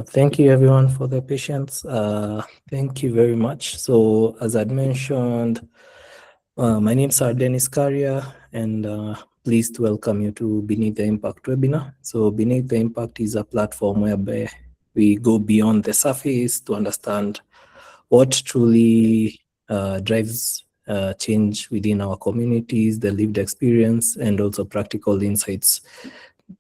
Thank you everyone for the patience. Thank you very much. So as I'd mentioned, my name is Dennis Carrier, and pleased to welcome you to Beneath the Impact webinar. So Beneath the Impact is a platform whereby we go beyond the surface to understand what truly drives change within our communities, the lived experience, and also practical insights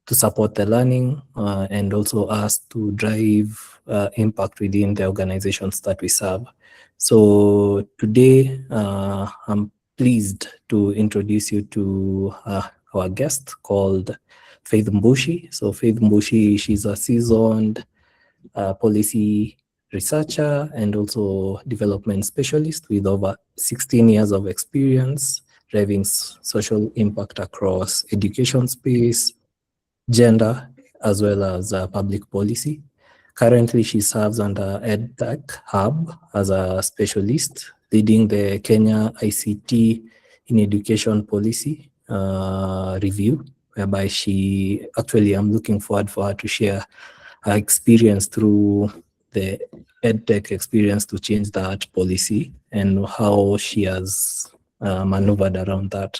to support the learning and also us to drive impact within the organizations that we serve. So today, I'm pleased to introduce you to our guest called Faith Mbushi. So Faith Mbushi, she's a seasoned policy researcher and also development specialist with over 16 years of experience driving social impact across education space, gender, as well as public policy. Currently, she serves under EdTech Hub as a specialist, leading the Kenya ICT in Education Policy review, whereby I'm looking forward for her to share her experience through the EdTech experience to change that policy and how she has maneuvered around that.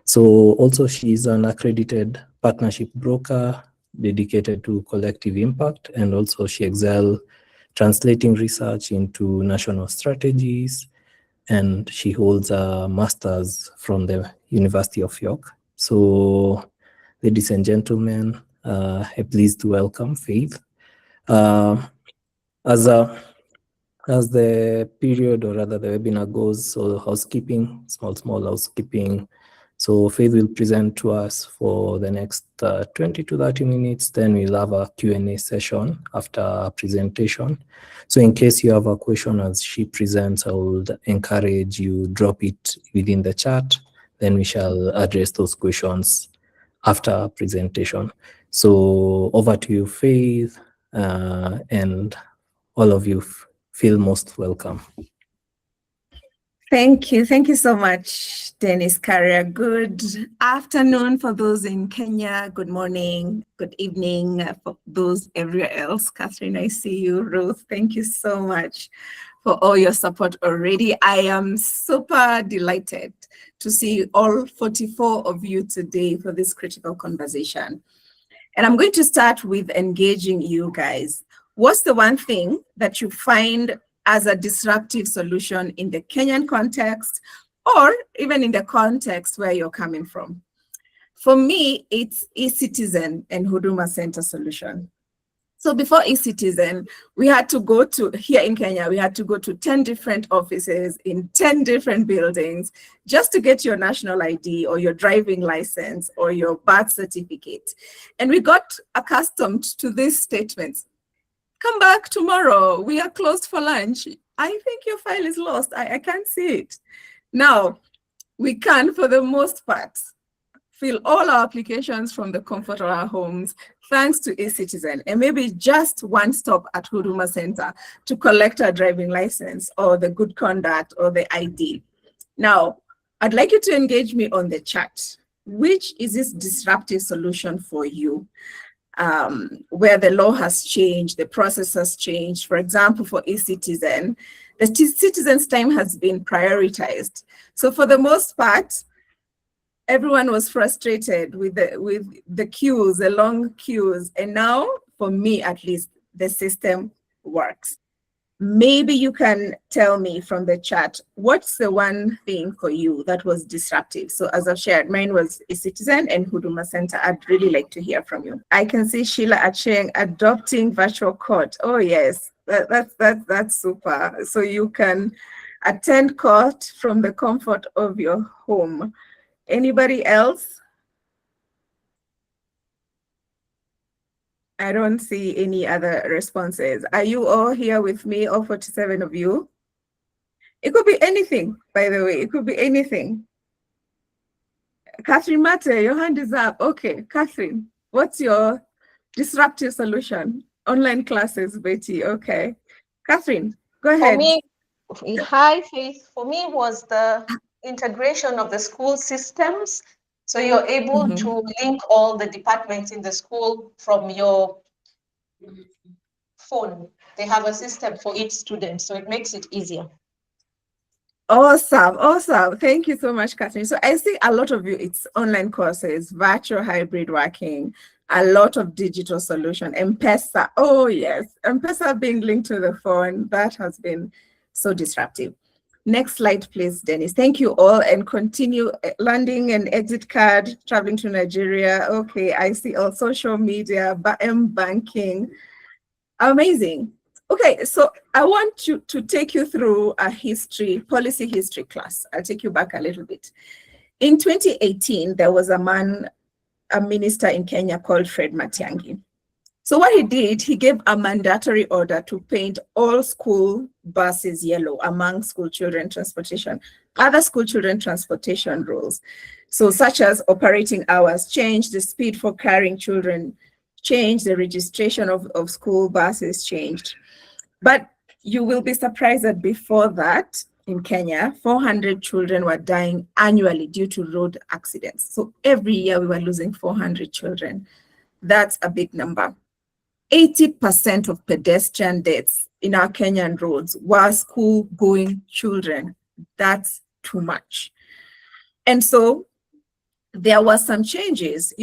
So also she's an accredited partnership broker dedicated to collective impact, and also she excels translating research into national strategies, and she holds a master's from the University of York. So ladies and gentlemen, I'm pleased to welcome Faith. As the period, or rather the webinar goes, so housekeeping, small housekeeping. So Faith will present to us for the next 20 to 30 minutes. Then we'll have a Q&A session after our presentation. So in case you have a question as she presents, I would encourage you drop it within the chat. Then we shall address those questions after our presentation. So over to you, Faith, and all of you feel most welcome. Thank you. Thank you so much, Dennis Carrier. Good afternoon for those in Kenya. Good morning, good evening for those everywhere else. Catherine, I see you. Ruth, thank you so much for all your support already. I am super delighted to see all 44 of you today for this critical conversation. And I'm going to start with engaging you guys. What's the one thing that you find as a disruptive solution in the Kenyan context, or even in the context where you're coming from? For me, it's eCitizen and Huduma Center solution. So before eCitizen, we had to go to, here in Kenya, we had to go to 10 different offices in 10 different buildings just to get your national ID or your driving license or your birth certificate. And we got accustomed to these statements. Come back tomorrow. We are closed for lunch. I think your file is lost. I can't see it. Now, we can, for the most part, fill all our applications from the comfort of our homes, thanks to eCitizen, and maybe just one stop at Huduma Center to collect our driving license or the good conduct or the ID. Now, I'd like you to engage me on the chat. Which is this disruptive solution for you? Where the law has changed, the process has changed. For example, for eCitizen, the citizen's time has been prioritized. So for the most part, everyone was frustrated with the queues, the long queues. And now, for me at least, the system works. Maybe you can tell me from the chat, what's the one thing for you that was disruptive? So as I've shared, mine was eCitizen and Huduma Center. I'd really like to hear from you. I can see Sheila Acheng adopting virtual court. Oh yes, that's super. So you can attend court from the comfort of your home. Anybody else? I don't see any other responses. Are you all here with me, all 47 of you? It could be anything, by the way. It could be anything. Catherine Mate, your hand is up. Okay, Catherine, what's your disruptive solution? Online classes, Betty. Okay. Catherine, go ahead. For me, hi, Faith. For me, it was the integration of the school systems. So you're able to link all the departments in the school from your phone. They have a system for each student, so it makes it easier. Awesome, awesome. Thank you so much, Catherine. So I see a lot of you, it's online courses, virtual hybrid working, a lot of digital solution, M-Pesa. Oh yes, M-Pesa being linked to the phone, that has been so disruptive. Next slide, please, Dennis. Thank you all, and continue landing and exit card, traveling to Nigeria. Okay, I see all social media, banking. Amazing. Okay, so I want to take you through a policy history class. I'll take you back a little bit. In 2018, there was a minister in Kenya called Fred Matiang'i. So what he did, he gave a mandatory order to paint all school buses yellow among school children transportation, other school children transportation rules. So such as operating hours change, the speed for carrying children changed, the registration of school buses changed. But you will be surprised that before that, in Kenya, 400 children were dying annually due to road accidents. So every year we were losing 400 children. That's a big number. 80% of pedestrian deaths in our Kenyan roads were school-going children. That's too much. And so there were some changes,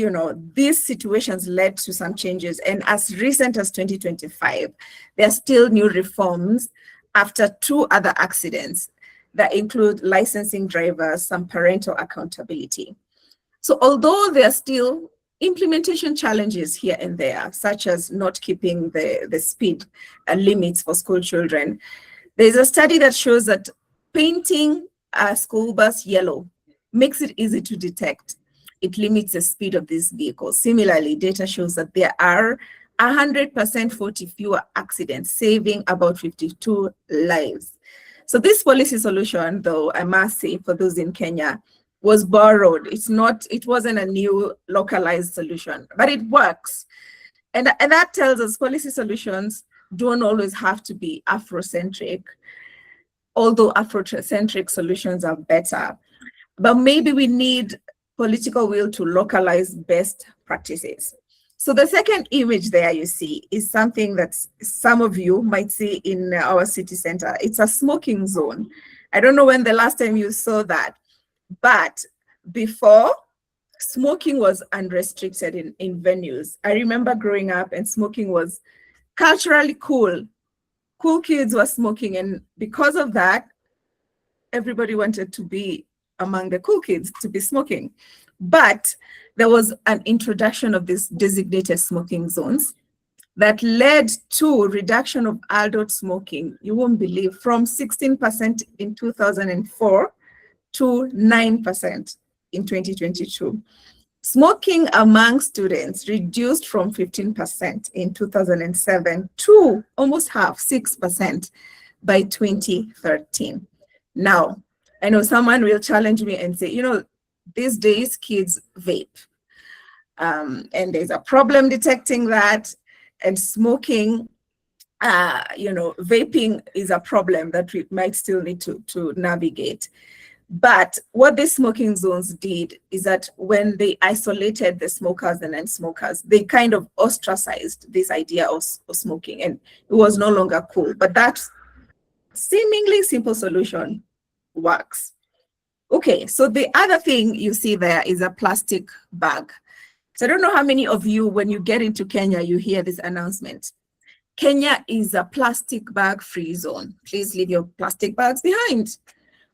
these situations led to some changes. And as recent as 2025, there are still new reforms after 2 other accidents that include licensing drivers, some parental accountability. So although there are still implementation challenges here and there, such as not keeping the speed limits for school children, there's a study that shows that painting a school bus yellow makes it easy to detect. It limits the speed of these vehicles. Similarly, data shows that there are 100% fewer accidents, saving about 52 lives. So this policy solution, though, I must say, for those in Kenya, was borrowed. It wasn't a new localized solution, but it works. And that tells us policy solutions don't always have to be Afrocentric, although Afrocentric solutions are better. But maybe we need political will to localize best practices. So the second image there you see is something that some of you might see in our city center. It's a smoking zone. I don't know when the last time you saw that, but before, smoking was unrestricted in venues. I remember growing up and smoking was culturally cool. Cool kids were smoking, and because of that, everybody wanted to be among the cool kids to be smoking. But there was an introduction of these designated smoking zones that led to reduction of adult smoking, you won't believe, from 16% in 2004 to 9% in 2022. Smoking among students reduced from 15% in 2007 to almost half, 6% by 2013. Now, I know someone will challenge me and say, these days kids vape. And there's a problem detecting that, and smoking, vaping is a problem that we might still need to navigate. But what these smoking zones did is that when they isolated the smokers and non-smokers, they kind of ostracized this idea of smoking, and it was no longer cool. But that seemingly simple solution works. Okay, so the other thing you see there is a plastic bag. So I don't know how many of you, when you get into Kenya, you hear this announcement. Kenya is a plastic bag free zone. Please leave your plastic bags behind.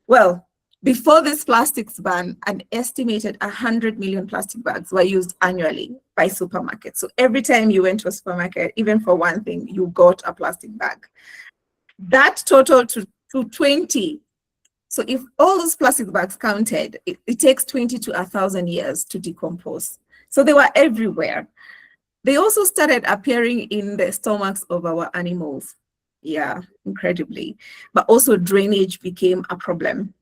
Well, before this plastics ban, an estimated 100 million plastic bags were used annually by supermarkets. So every time you went to a supermarket, even for one thing, you got a plastic bag. That totaled to 20. So if all those plastic bags counted, it takes 20 to 1,000 years to decompose. So they were everywhere. They also started appearing in the stomachs of our animals. Yeah, incredibly. But also drainage became a problem.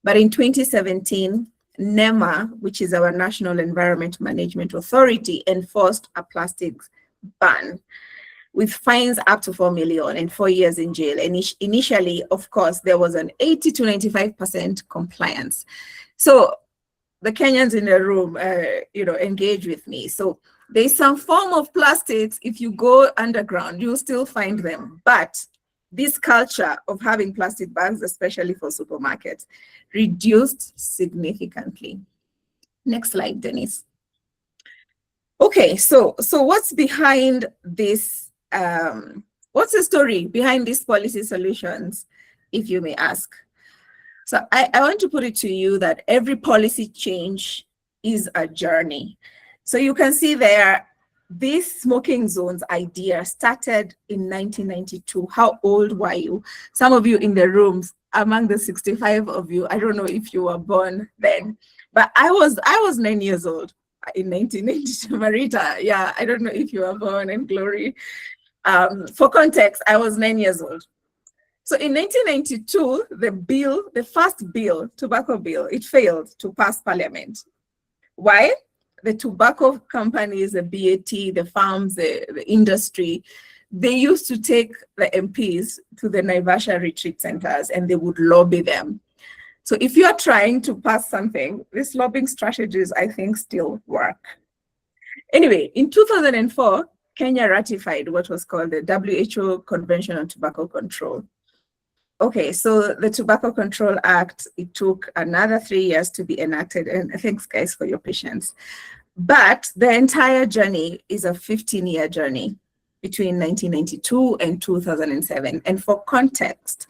But in 2017, NEMA, which is our National Environment Management Authority, enforced a plastics ban with fines up to 4 million and 4 years in jail. And initially, of course, there was an 80 to 95% compliance. So the Kenyans in the room, engage with me. So There's some form of plastics. If you go underground, you'll still find them. But this culture of having plastic bags, especially for supermarkets, reduced significantly. Next slide, Denise. Okay, so what's behind this? What's the story behind these policy solutions, if you may ask? So I want to put it to you that every policy change is a journey. So you can see there, this smoking zones idea started in 1992. How old were you? Some of you in the rooms, among the 65 of you, I don't know if you were born then, but I was 9 years old in 1992. Marita, yeah, I don't know if you were born, and Glory. For context, I was 9 years old. So in 1992, the first bill, tobacco bill, it failed to pass parliament. Why? The tobacco companies, the BAT, the farms, the industry, they used to take the MPs to the Naivasha retreat centers and they would lobby them. So if you're trying to pass something, these lobbying strategies, I think, still work. Anyway, in 2004, Kenya ratified what was called the WHO Convention on Tobacco Control. Okay, so the Tobacco Control Act, it took another 3 years to be enacted, and thanks guys for your patience. But the entire journey is a 15-year journey between 1992 and 2007. And for context,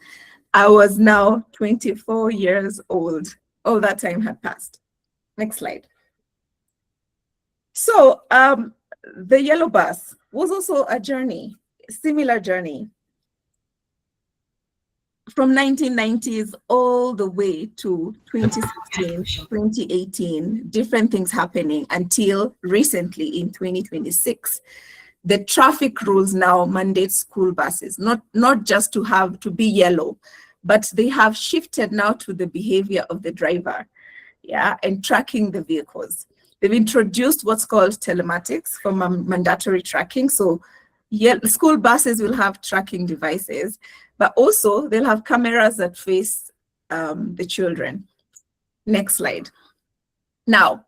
I was now 24 years old. All that time had passed. Next slide. So the yellow bus was also a journey, a similar journey. From 1990s all the way to 2016, 2018, different things happening until recently in 2026. The traffic rules now mandate school buses, not just to be yellow, but they have shifted now to the behavior of the driver, yeah, and tracking the vehicles. They've introduced what's called telematics for mandatory tracking. So school buses will have tracking devices, but also they'll have cameras that face the children. Next slide. Now,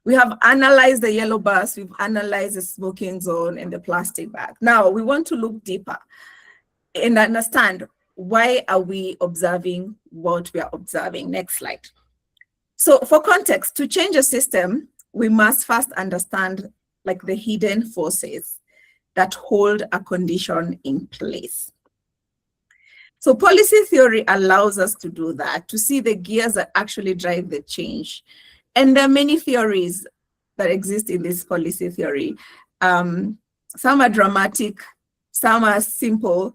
we have analyzed the yellow bus, we've analyzed the smoking zone and the plastic bag. Now, we want to look deeper and understand why are we observing what we are observing. Next slide. So for context, to change a system, we must first understand like the hidden forces that hold a condition in place. So policy theory allows us to do that, to see the gears that actually drive the change. And there are many theories that exist in this policy theory. Some are dramatic, some are simple,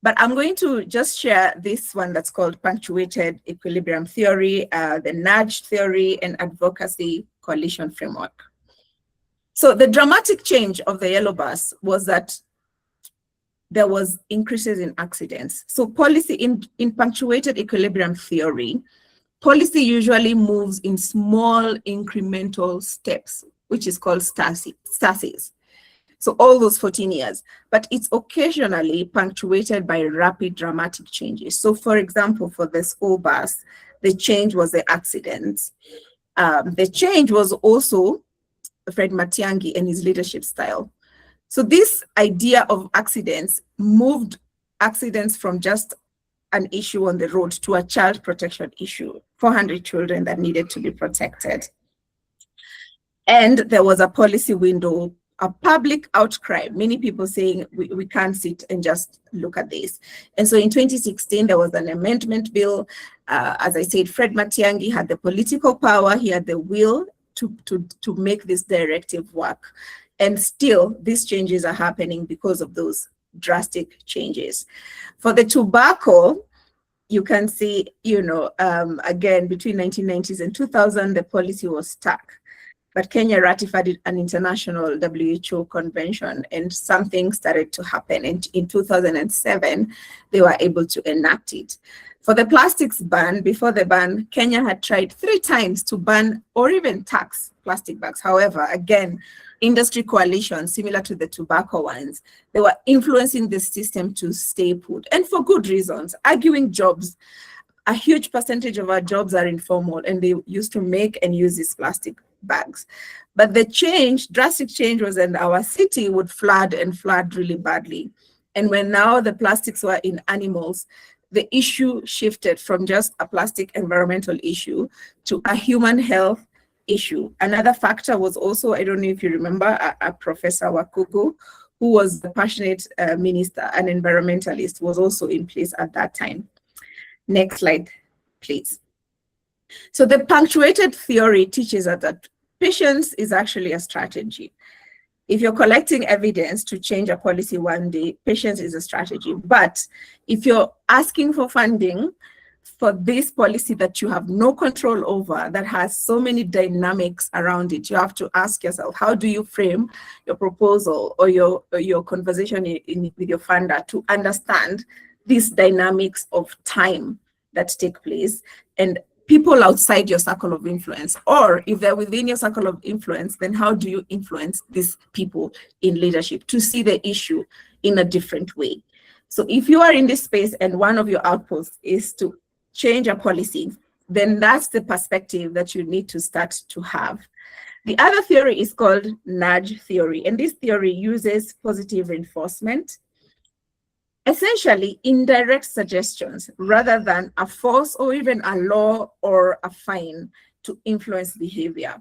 but I'm going to just share this one that's called punctuated equilibrium theory, the nudge theory, and advocacy coalition framework. So the dramatic change of the yellow bus was that there was increases in accidents. So policy in punctuated equilibrium theory, policy usually moves in small incremental steps, which is called stasis. So all those 14 years, but it's occasionally punctuated by rapid dramatic changes. So for example, for the school bus, the change was the accidents. The change was also Fred Matiang'i and his leadership style. So this idea of accidents moved accidents from just an issue on the road to a child protection issue, 400 children that needed to be protected. And there was a policy window, a public outcry, many people saying we can't sit and just look at this. And so in 2016, there was an amendment bill. As I said, Fred Matiang'i had the political power, he had the will to make this directive work. And still, these changes are happening because of those drastic changes. For the tobacco, you can see, again, between 1990s and 2000, the policy was stuck. But Kenya ratified an international WHO convention and something started to happen. And in 2007, they were able to enact it. For the plastics ban, before the ban, Kenya had tried 3 times to ban or even tax plastic bags. However, again, industry coalitions, similar to the tobacco ones, they were influencing the system to stay put, and for good reasons, arguing jobs. A huge percentage of our jobs are informal, and they used to make and use this plastic. bags. But the change, drastic change, was that our city would flood and flood really badly. And when now the plastics were in animals, the issue shifted from just a plastic environmental issue to a human health issue. Another factor was also, I don't know if you remember, a Professor Wakugu, who was the passionate minister, an environmentalist, was also in place at that time. Next slide, please. So the punctuated theory teaches us that patience is actually a strategy. If you're collecting evidence to change a policy one day, patience is a strategy. But if you're asking for funding for this policy that you have no control over, that has so many dynamics around it, you have to ask yourself, how do you frame your proposal or your conversation with your funder to understand these dynamics of time that take place and people outside your circle of influence? Or if they're within your circle of influence, then how do you influence these people in leadership to see the issue in a different way? So if you are in this space and one of your outposts is to change a policy, then that's the perspective that you need to start to have. The other theory is called nudge theory, and this theory uses positive reinforcement, essentially indirect suggestions rather than a force or even a law or a fine to influence behavior.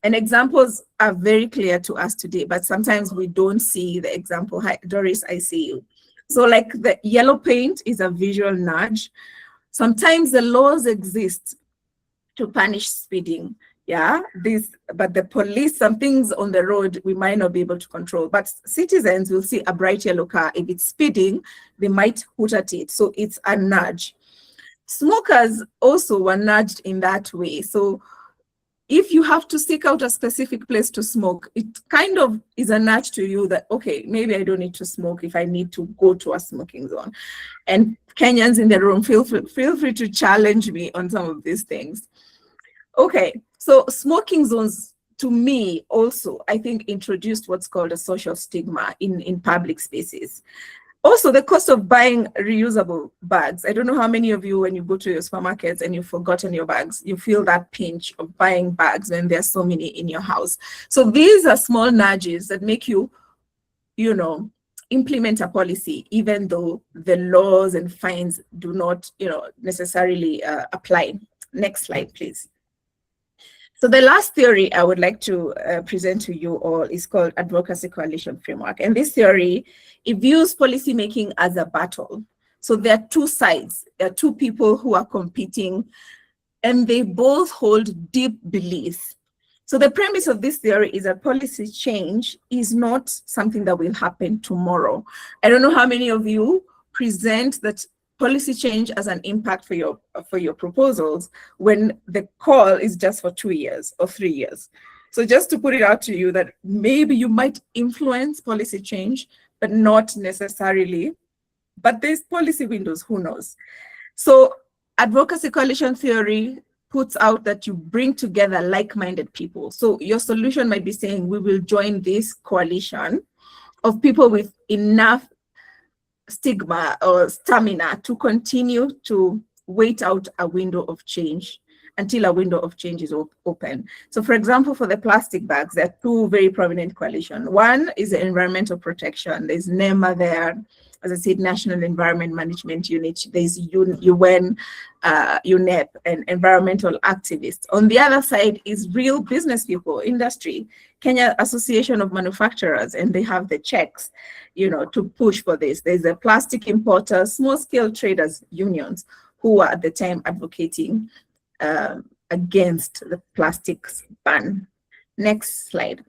And examples are very clear to us today, but sometimes we don't see the example. Hi, Doris, I see you. So like the yellow paint is a visual nudge. Sometimes the laws exist to punish speeding. But the police, some things on the road we might not be able to control, but citizens will see a bright yellow car. If it's speeding, they might hoot at it. So it's a nudge. Smokers also were nudged in that way. So if you have to seek out a specific place to smoke, it kind of is a nudge to you that, okay, maybe I don't need to smoke if I need to go to a smoking zone. And Kenyans in the room, feel free to challenge me on some of these things. Okay, so smoking zones, to me also, I think introduced what's called a social stigma in public spaces. Also, the cost of buying reusable bags. I don't know how many of you, when you go to your supermarkets and you've forgotten your bags, you feel that pinch of buying bags when there's so many in your house. So these are small nudges that make you, implement a policy, even though the laws and fines do not, necessarily apply. Next slide, please. So the last theory I would like to present to you all is called Advocacy Coalition Framework. And this theory, it views policymaking as a battle. So there are two sides. There are two people who are competing, and they both hold deep beliefs. So the premise of this theory is that policy change is not something that will happen tomorrow. I don't know how many of you present that policy change as an impact for your proposals when the call is just for 2 years or 3 years. So just to put it out to you that maybe you might influence policy change, but not necessarily, but there's policy windows, who knows? So advocacy coalition theory puts out that you bring together like-minded people. So your solution might be saying, we will join this coalition of people with enough stigma or stamina to continue to wait out a window of change until a window of change is open. So for example, for the plastic bags, there are two very prominent coalitions. One is the environmental protection. There's NEMA there, as I said, National Environment Management Unit. There's UN, UNEP, and environmental activists. On the other side is real business people, industry, Kenya Association of Manufacturers, and they have the checks, to push for this. There's the plastic importers, small-scale traders unions, who were at the time advocating against the plastics ban. Next slide.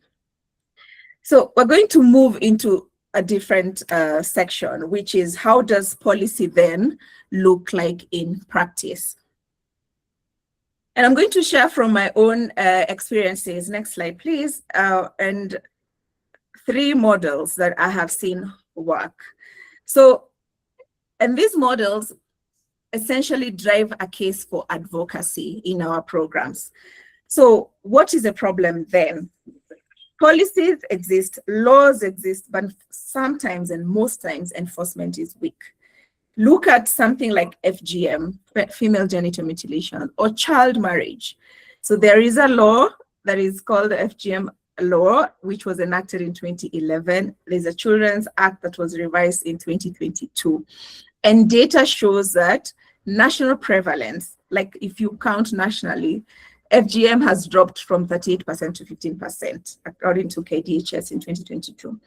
So we're going to move into a different section, which is how does policy then look like in practice? And I'm going to share from my own experiences. Next slide, please. And 3 models that I have seen work. So, and these models essentially drive a case for advocacy in our programs. So what is the problem then? Policies exist, laws exist, but sometimes and most times enforcement is weak. Look at something like FGM, female genital mutilation, or child marriage. So there is a law, that is called the FGM law, which was enacted in 2011. There's a Children's Act that was revised in 2022. And data shows that national prevalence, like if you count nationally, FGM has dropped from 38% to 15%, according to KDHS in 2022.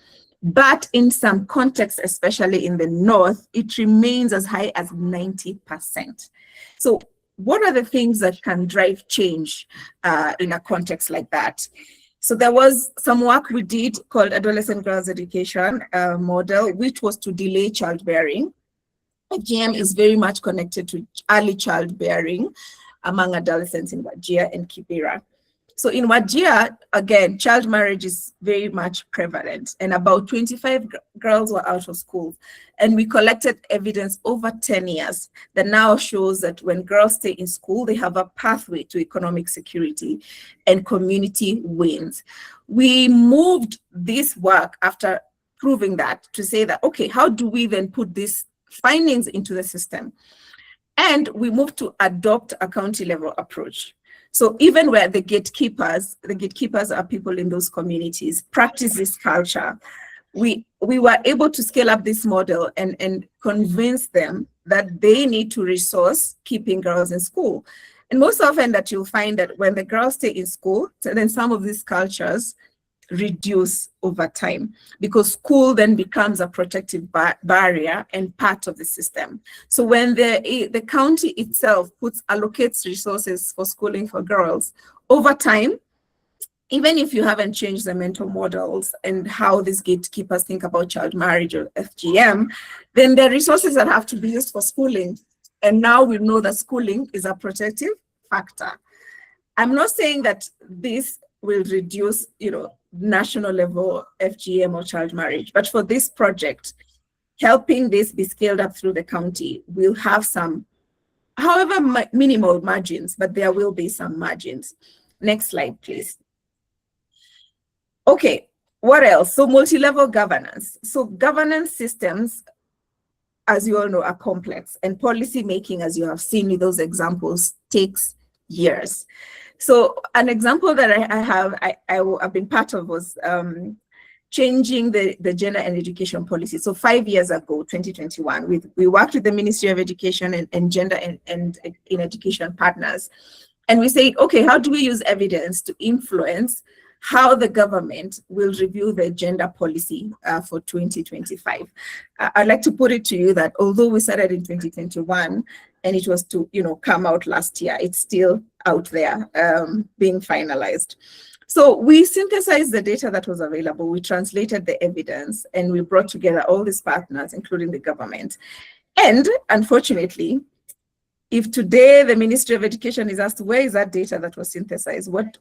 But in some contexts, especially in the North, it remains as high as 90%. So what are the things that can drive change in a context like that? So there was some work we did called Adolescent Girls Education Model, which was to delay childbearing. FGM is very much connected to early childbearing among adolescents in Wajir and Kibera. So in Wajir, again, child marriage is very much prevalent, and about 25 girls were out of school. And we collected evidence over 10 years that now shows that when girls stay in school, they have a pathway to economic security and community wins. We moved this work after proving that to say that, okay, how do we then put these findings into the system? And we moved to adopt a county level approach. So even where the gatekeepers are people in those communities, practice this culture, we were able to scale up this model and convince them that they need to resource keeping girls in school. And most often that you'll find that when the girls stay in school, then some of these cultures reduce over time, because school then becomes a protective barrier and part of the system. So when the county itself allocates resources for schooling for girls, over time, even if you haven't changed the mental models and how these gatekeepers think about child marriage or FGM, then the resources that have to be used for schooling. And now we know that schooling is a protective factor. I'm not saying that this will reduce, national level FGM or child marriage, but for this project, helping this be scaled up through the county, we'll have some, however minimal margins, but there will be some margins. Next slide, please. Okay, what else? So multi-level governance. So governance systems, as you all know, are complex, and policy making, as you have seen with those examples, takes years. So an example that I've been part of was changing the gender and education policy. So 5 years ago, 2021, we worked with the Ministry of Education and Gender and in Education partners. And we said, okay, how do we use evidence to influence how the government will review the gender policy for 2025? I'd like to put it to you that although we started in 2021 and it was to come out last year, it's still out there being finalized. So we synthesized the data that was available, we translated the evidence, and we brought together all these partners, including the government. And unfortunately, if today the Ministry of Education is asked, where is that data that was synthesized? What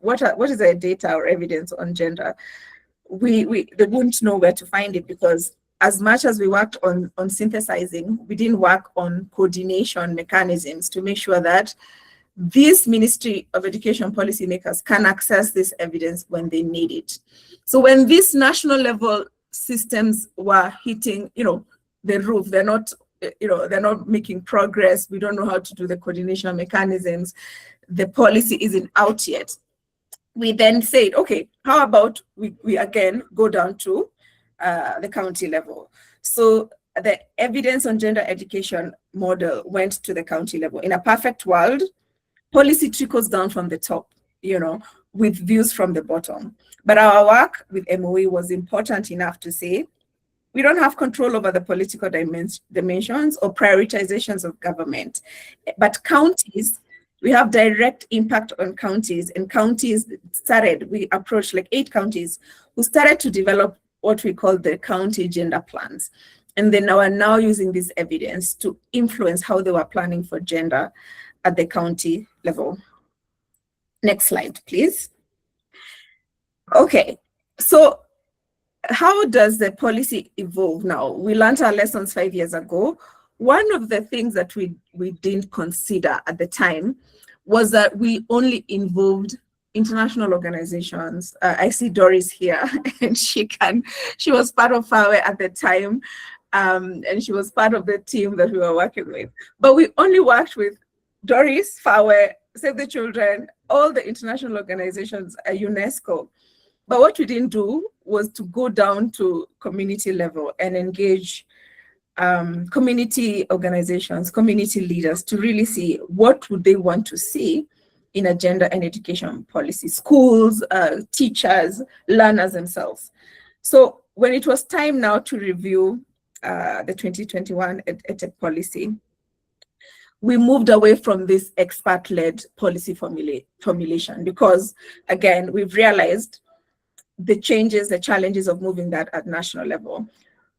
is the data or evidence on gender? They wouldn't know where to find it, because as much as we worked on synthesizing, we didn't work on coordination mechanisms to make sure that these Ministry of Education policymakers can access this evidence when they need it. So when these national level systems were hitting, the roof, they're not making progress. We don't know how to do the coordination mechanisms. The policy isn't out yet. We then said, okay, how about we again go down to the county level. So the evidence on gender education model went to the county level. In a perfect world, policy trickles down from the top, with views from the bottom. But our work with MOE was important enough to say, we don't have control over the political dimensions or prioritizations of government, but counties, we have direct impact on counties, and counties we approached like 8 counties who started to develop what we call the county gender plans. And then are now using this evidence to influence how they were planning for gender at the county level. Next slide, please. Okay, so how does the policy evolve now? We learned our lessons 5 years ago. One of the things that we didn't consider at the time was that we only involved international organizations. I see Doris here, and she was part of FAWE at the time, and she was part of the team that we were working with. But we only worked with Doris, FAWE, Save the Children, all the international organizations, UNESCO. But what we didn't do was to go down to community level and engage community organizations, community leaders to really see what would they want to see in a gender and education policy, schools, teachers, learners themselves. So when it was time now to review the 2021 EdTech policy, we moved away from this expert-led policy formulation because, again, we've realized the changes, the challenges of moving that at national level,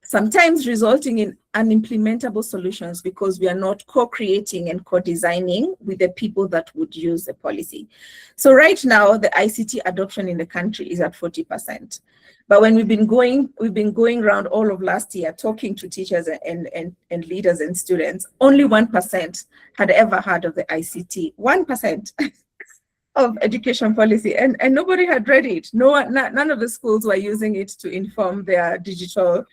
sometimes resulting in unimplementable solutions because we are not co-creating and co-designing with the people that would use the policy. So right now, the ICT adoption in the country is at 40%. But when we've been going around all of last year, talking to teachers and leaders and students, only 1% had ever heard of the ICT, 1%. Of education policy, and nobody had read it. None of the schools were using it to inform their digital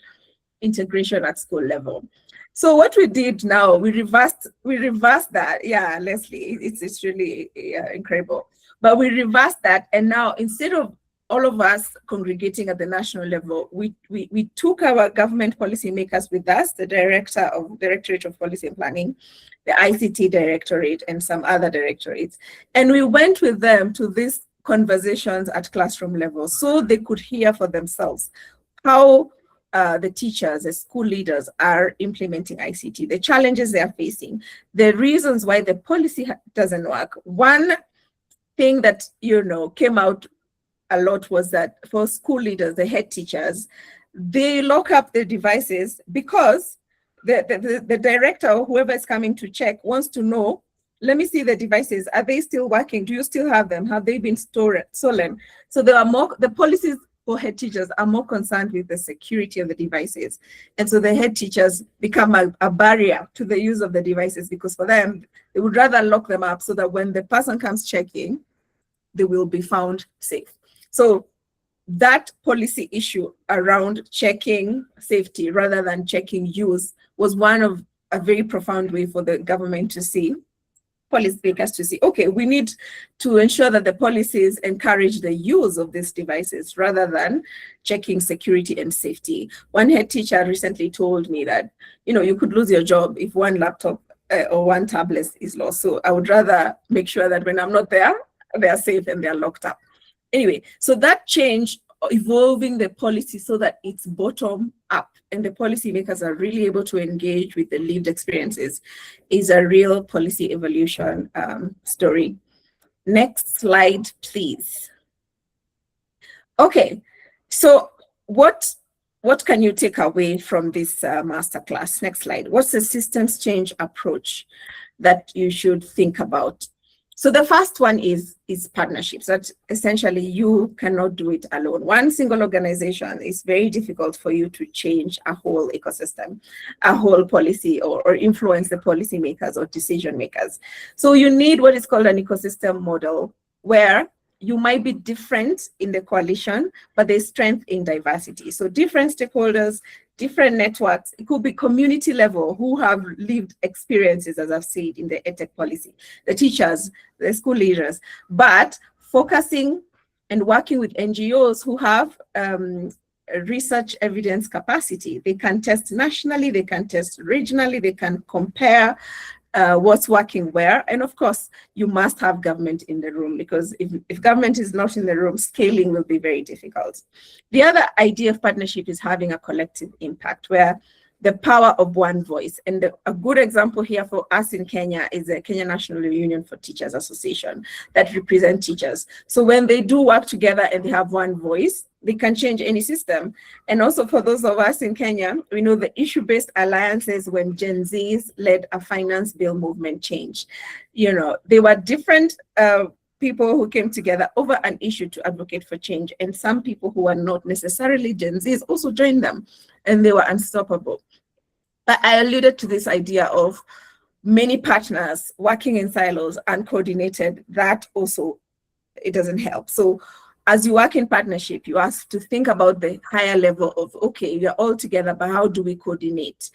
integration at school level. So what we did now, we reversed that. Yeah, Leslie, it's really incredible. But we reversed that, and now instead of all of us congregating at the national level, we took our government policymakers with us, the Directorate of Policy and Planning, the ICT Directorate, and some other directorates. And we went with them to these conversations at classroom level so they could hear for themselves how the teachers, the school leaders are implementing ICT, the challenges they are facing, the reasons why the policy doesn't work. One thing that, came out a lot was that for school leaders, the head teachers, they lock up their devices because the director or whoever is coming to check wants to know, let me see the devices. Are they still working? Do you still have them? Have they been stolen? So the policies for head teachers are more concerned with the security of the devices. And so the head teachers become a barrier to the use of the devices because for them, they would rather lock them up so that when the person comes checking, they will be found safe. So that policy issue around checking safety rather than checking use was one of a very profound way for the government to see, policymakers to see, okay, we need to ensure that the policies encourage the use of these devices rather than checking security and safety. One head teacher recently told me that, you could lose your job if one laptop or one tablet is lost. So I would rather make sure that when I'm not there, they're safe and they're locked up. Anyway, so that change, evolving the policy so that it's bottom up and the policymakers are really able to engage with the lived experiences is a real policy evolution story. Next slide, please. Okay, so what can you take away from this masterclass? Next slide. What's the systems change approach that you should think about? So the first one is partnerships, that essentially you cannot do it alone. One single organization is very difficult for you to change a whole ecosystem, a whole policy, or influence the policymakers or decision makers. So you need what is called an ecosystem model, where you might be different in the coalition, but there's strength in diversity. So different stakeholders, different networks, it could be community level who have lived experiences, as I've said, in the EdTech policy, the teachers, the school leaders, but focusing and working with NGOs who have research evidence capacity. They can test nationally, they can test regionally, they can compare what's working where. And of course, you must have government in the room, because if government is not in the room, scaling will be very difficult. The other idea of partnership is having a collective impact, where the power of one voice. And a good example here for us in Kenya is the Kenya National Union for Teachers Association that represent teachers. So when they do work together and they have one voice, they can change any system. And also for those of us in Kenya, we know the issue-based alliances when Gen Zs led a finance bill movement change. They were different people who came together over an issue to advocate for change. And some people who are not necessarily Gen Zs also joined them, and they were unstoppable. But I alluded to this idea of many partners working in silos, uncoordinated. That also, it doesn't help. So as you work in partnership, you have to think about the higher level of, okay, we're all together, but how do we coordinate?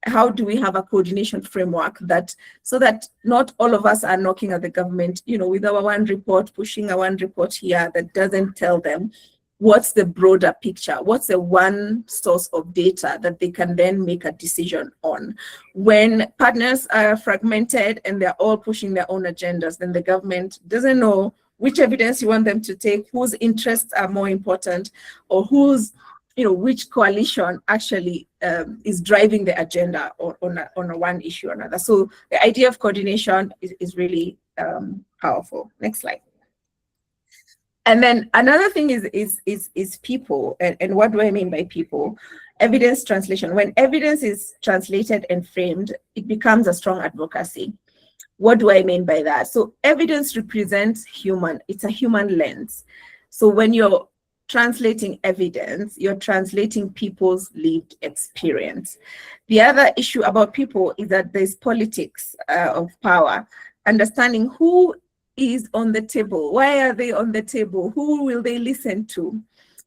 how do we have a coordination framework that, so that not all of us are knocking at the government, with our one report, pushing our one report here that doesn't tell them what's the broader picture, what's the one source of data that they can then make a decision on. When partners are fragmented and they're all pushing their own agendas, then the government doesn't know which evidence you want them to take, whose interests are more important, or which coalition actually is driving the agenda on a one issue or another. So the idea of coordination is really powerful. Next slide. And then another thing is people. And what do I mean by people? Evidence translation. When evidence is translated and framed, it becomes a strong advocacy. What do I mean by that? So evidence represents human, it's a human lens. So when you're translating evidence, you're translating people's lived experience. The other issue about people is that there's politics of power, understanding who is on the table, why are they on the table, who will they listen to,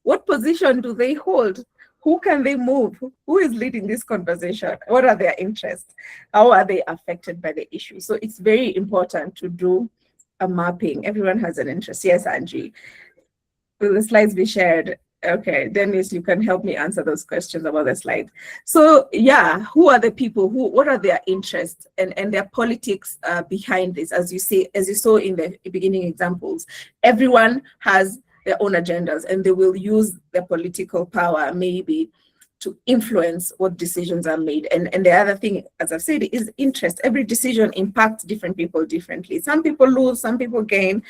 what position do they hold, who can they move, who is leading this conversation, what are their interests, how are they affected by the issue. So it's very important to do a mapping. Everyone has an interest. Yes, Angie. Will the slides be shared? Okay, Dennis, you can help me answer those questions about the slides. So yeah, who are the people, what are their interests and their politics behind this? As you saw in the beginning examples, everyone has their own agendas and they will use their political power maybe to influence what decisions are made. And the other thing, as I've said, is interest. Every decision impacts different people differently. Some people lose, some people gain.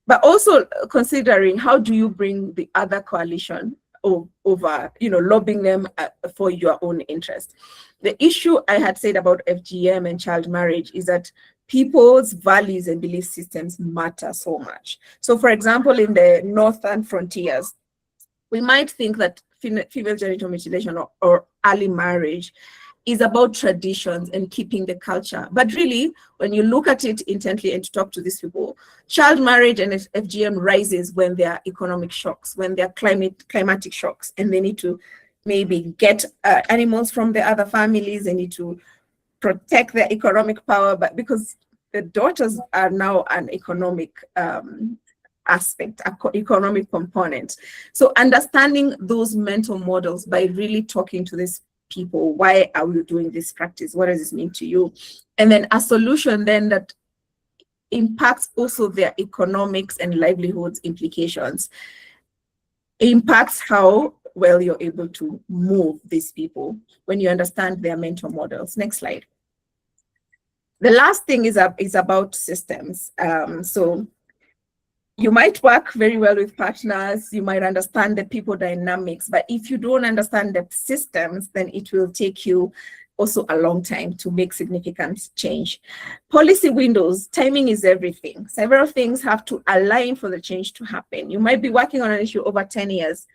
But also considering how do you bring the other coalition over, lobbying them for your own interest. The issue I had said about FGM and child marriage is that people's values and belief systems matter so much. So for example, in the northern frontiers, we might think that female genital mutilation or early marriage is about traditions and keeping the culture. But really, when you look at it intently and to talk to these people, child marriage and FGM rises when there are economic shocks, when there are climatic shocks, and they need to maybe get animals from the other families, they need to protect their economic power, but because the daughters are now an economic aspect, economic component. So understanding those mental models by really talking to these people, why are we doing this practice? What does this mean to you? And then a solution then that impacts also their economics and livelihoods implications, impacts how well you're able to move these people when you understand their mental models. Next slide. The last thing is about systems. So you might work very well with partners, you might understand the people dynamics, but if you don't understand the systems, then it will take you also a long time to make significant change. Policy windows, timing is everything. Several things have to align for the change to happen. You might be working on an issue over 10 years.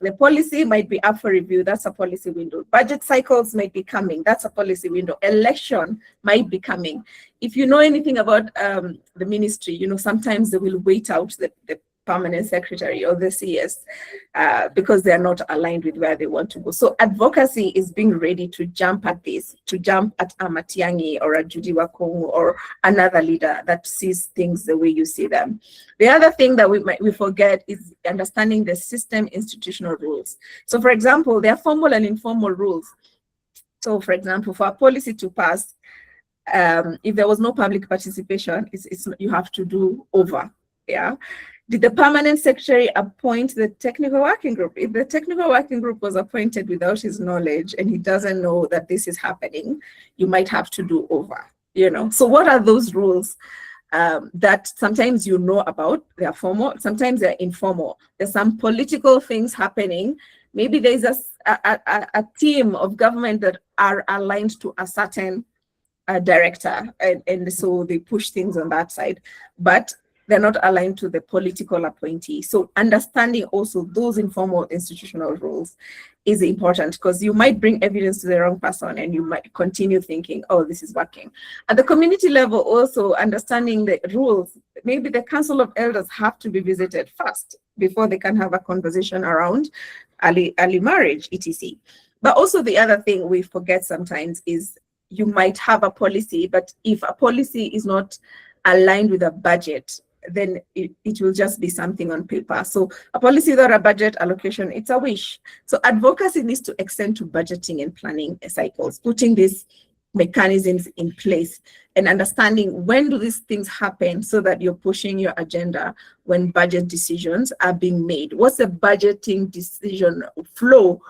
The policy might be up for review, that's a policy window. Budget cycles might be coming, that's a policy window. Election might be coming. If you know anything about the ministry, sometimes they will wait out the permanent secretary or the CS because they're not aligned with where they want to go. So advocacy is being ready to jump at this, to jump at a Matiang'i or a Judy Wakongu or another leader that sees things the way you see them. The other thing that we forget is understanding the system institutional rules. So for example, there are formal and informal rules. So for example, for a policy to pass, if there was no public participation, you have to do over, yeah? Did the permanent secretary appoint the technical working group? If the technical working group was appointed without his knowledge and he doesn't know that this is happening, you might have to do over, So what are those rules that sometimes you know about? They're formal, sometimes they're informal. There's some political things happening. Maybe there's a team of government that are aligned to a certain director, and so they push things on that side. But they're not aligned to the political appointee. So understanding also those informal institutional rules is important, because you might bring evidence to the wrong person and you might continue thinking, oh, this is working. At the community level, also understanding the rules, maybe the Council of Elders have to be visited first before they can have a conversation around early marriage, etc. But also the other thing we forget sometimes is you might have a policy, but if a policy is not aligned with a budget, then it will just be something on paper. So a policy without a budget allocation, it's a wish. So advocacy needs to extend to budgeting and planning cycles, putting these mechanisms in place and understanding when do these things happen so that you're pushing your agenda when budget decisions are being made. What's the budgeting decision flow?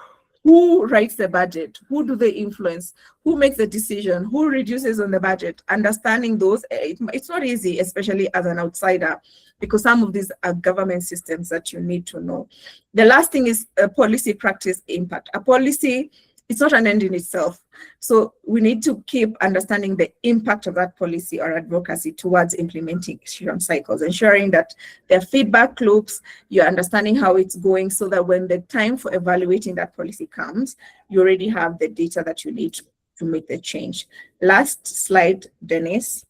Who writes the budget? Who do they influence? Who makes the decision? Who reduces on the budget? Understanding those, it's not easy, especially as an outsider, because some of these are government systems that you need to know. The last thing is policy practice impact. A policy, it's not an end in itself. So we need to keep understanding the impact of that policy or advocacy towards implementation cycles, ensuring that there are feedback loops, you're understanding how it's going so that when the time for evaluating that policy comes, you already have the data that you need to make the change. Last slide, Dennis.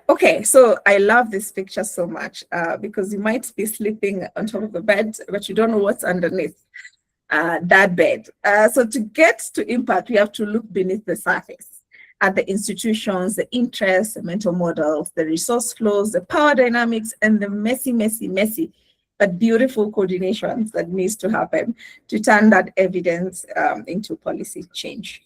Okay, so I love this picture so much because you might be sleeping on top of the bed, but you don't know what's underneath that bed. So to get to impact, we have to look beneath the surface at the institutions, the interests, the mental models, the resource flows, the power dynamics, and the messy, but beautiful coordinations that needs to happen to turn that evidence into policy change.